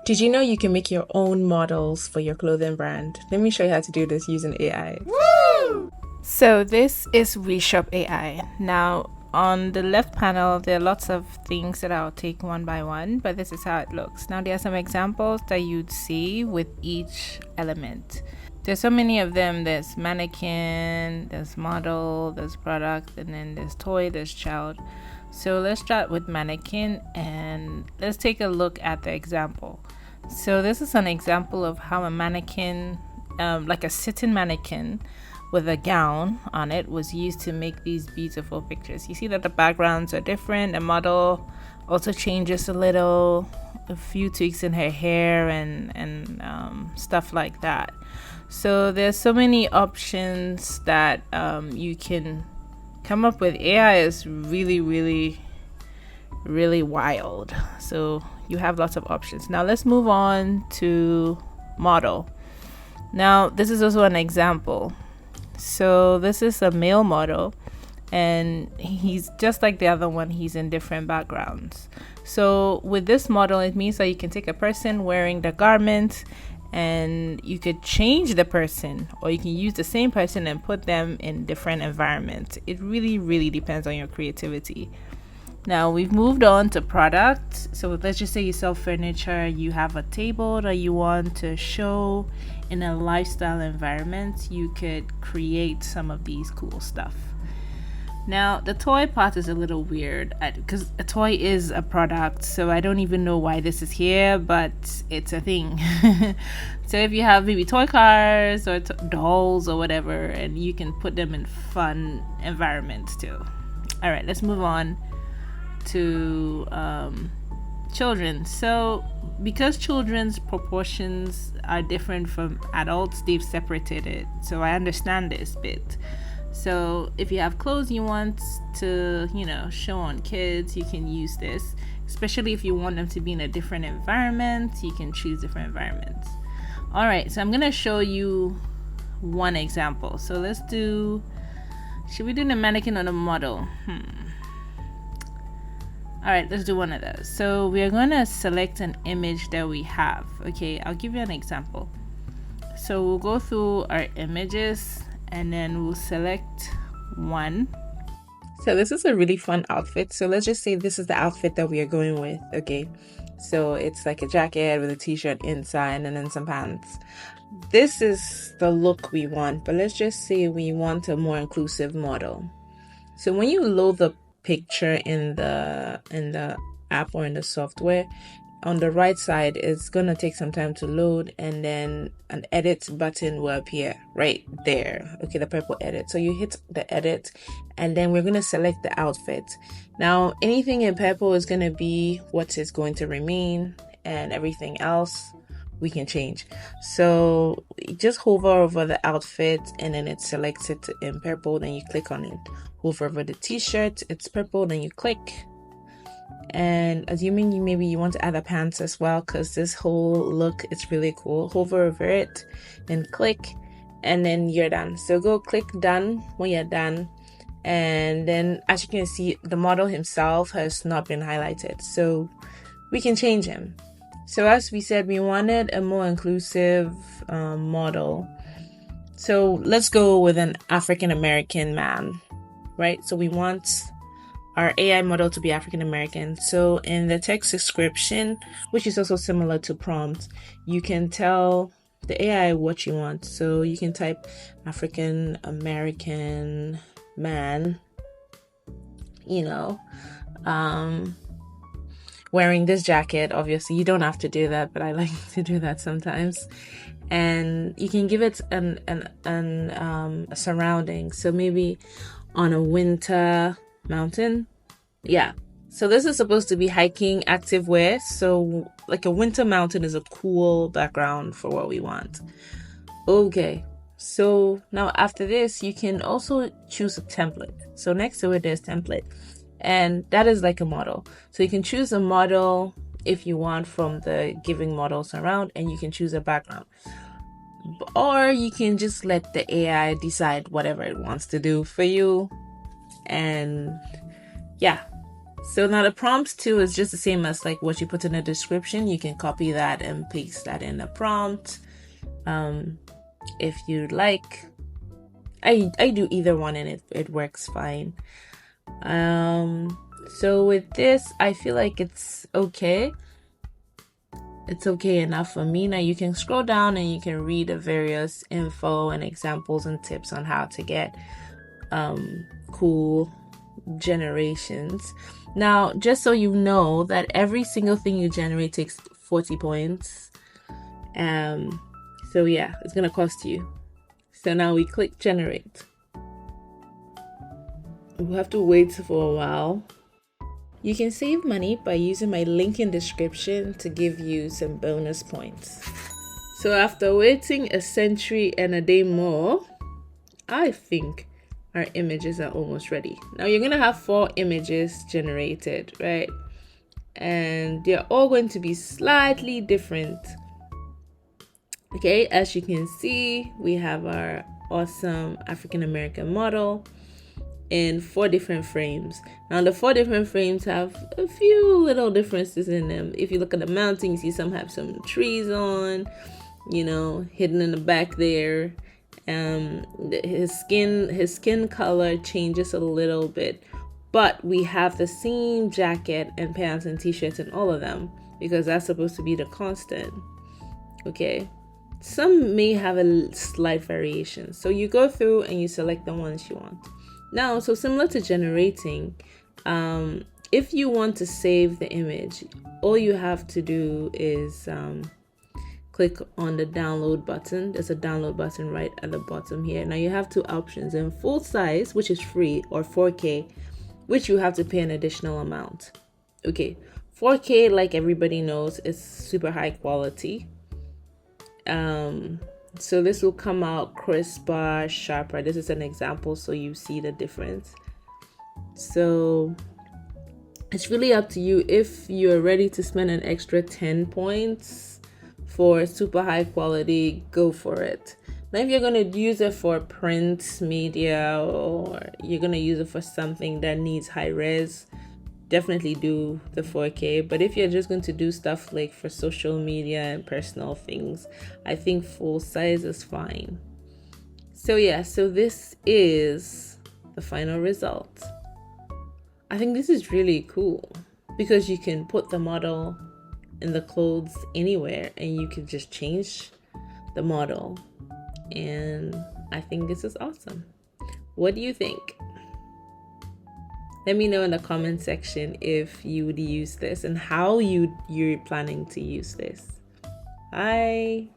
Did you know you can make your own models for your clothing brand? Let me show you how to do this using AI. Woo! So this is Weshop AI. Now on the left panel, there are lots of things that I'll take one by one, but this is how it looks. Now there are some examples that you'd see with each element. There's so many of them. There's mannequin, there's model, there's product, and then there's toy, there's child. So let's start with mannequin and let's take a look at the example. So this is an example of how a mannequin, like a sitting mannequin with a gown on it, was used to make these beautiful pictures. You see that the backgrounds are different. The model also changes a little, a few tweaks in her hair and stuff like that. So there's so many options that you can come up with. AI is really, really, really wild. So you have lots of options. Now let's move on to model. Now this is also an example. So this is a male model and he's just like the other one. He's in different backgrounds. So with this model, it means that you can take a person wearing the garment and you could change the person, or you can use the same person and put them in different environments. It really, really depends on your creativity. Now we've moved on to product. So let's just say you sell furniture, you have a table that you want to show in a lifestyle environment. You could create some of these cool stuff. Now the toy part is a little weird because a toy is a product, so I don't even know why this is here, but it's a thing. So if you have maybe toy cars or dolls or whatever, and you can put them in fun environments too. All right, let's move on to children. So because children's proportions are different from adults, they've separated it. So I understand this bit. So if you have clothes you want to, show on kids, you can use this. Especially if you want them to be in a different environment, you can choose different environments. All right, so I'm gonna show you one example. So should we do the mannequin or the model? All right, let's do one of those. So we are going to select an image that we have. Okay, I'll give you an example. So we'll go through our images and then we'll select one. So this is a really fun outfit. So let's just say this is the outfit that we are going with. Okay, so it's like a jacket with a t-shirt inside and then some pants. This is the look we want, but let's just say we want a more inclusive model. So when you load the picture in the app or in the software, on the right side it's gonna take some time to load, and then an edit button will appear right there. Okay, the purple edit. So you hit the edit and then we're gonna select the outfit. Now anything in purple is gonna be what is going to remain, and everything else we can change. So just hover over the outfit and then it selects it in purple, then you click on it. Hover over the t-shirt, it's purple, then you click. And assuming you want to add the pants as well, because this whole look is really cool, hover over it and click, and then you're done. So go click done when you're done, and then as you can see, the model himself has not been highlighted, so we can change him. So as we said, we wanted a more inclusive model. So let's go with an African American man, right? So we want our AI model to be African American. So in the text description, which is also similar to prompt, you can tell the AI what you want. So you can type African American man, wearing this jacket. Obviously you don't have to do that, but I like to do that sometimes. And you can give it a surrounding. So maybe on a winter mountain. Yeah. So this is supposed to be hiking activewear. So like a winter mountain is a cool background for what we want. Okay. So now after this, you can also choose a template. So next to it, there's template. And that is like a model. So you can choose a model if you want from the giving models around, and you can choose a background. Or you can just let the AI decide whatever it wants to do for you. And yeah, So now the prompts too is just the same as like what you put in the description. You can copy that and paste that in the prompt. If you'd like. I do either one and it works fine. So with this, I feel like it's okay. It's okay enough for me. Now you can scroll down and you can read the various info and examples and tips on how to get cool generations. Now, just so you know that every single thing you generate takes 40 points. So yeah, it's gonna cost you. So now we click generate. We'll have to wait for a while. You can save money by using my link in description to give you some bonus points. So after waiting a century and a day more, I think our images are almost ready. Now you're gonna have 4 images generated, right? And they're all going to be slightly different. Okay, as you can see, we have our awesome African American model in 4 different frames. Now the 4 different frames have a few little differences in them. If you look at the mountain, you see some have some trees on, hidden in the back there. His skin color changes a little bit, but we have the same jacket and pants and t-shirts in all of them because that's supposed to be the constant. Okay, some may have a slight variation, so you go through and you select the ones you want. Now, so similar to generating, if you want to save the image, all you have to do is click on the download button. There's a download button right at the bottom here. Now you have 2 options: in full size, which is free, or 4K, which you have to pay an additional amount. Okay, 4K, like everybody knows, is super high quality. So this will come out crisper, sharper. This is an example so you see the difference. So it's really up to you. If you're ready to spend an extra 10 points for super high quality, go for it. Now if you're going to use it for print media or you're going to use it for something that needs high res, definitely do the 4K. But if you're just going to do stuff like for social media and personal things, I think full size is fine. So yeah, so this is the final result. I think this is really cool because you can put the model in the clothes anywhere and you can just change the model. And I think this is awesome. What do you think? Let me know in the comment section if you would use this and how you're planning to use this. Bye.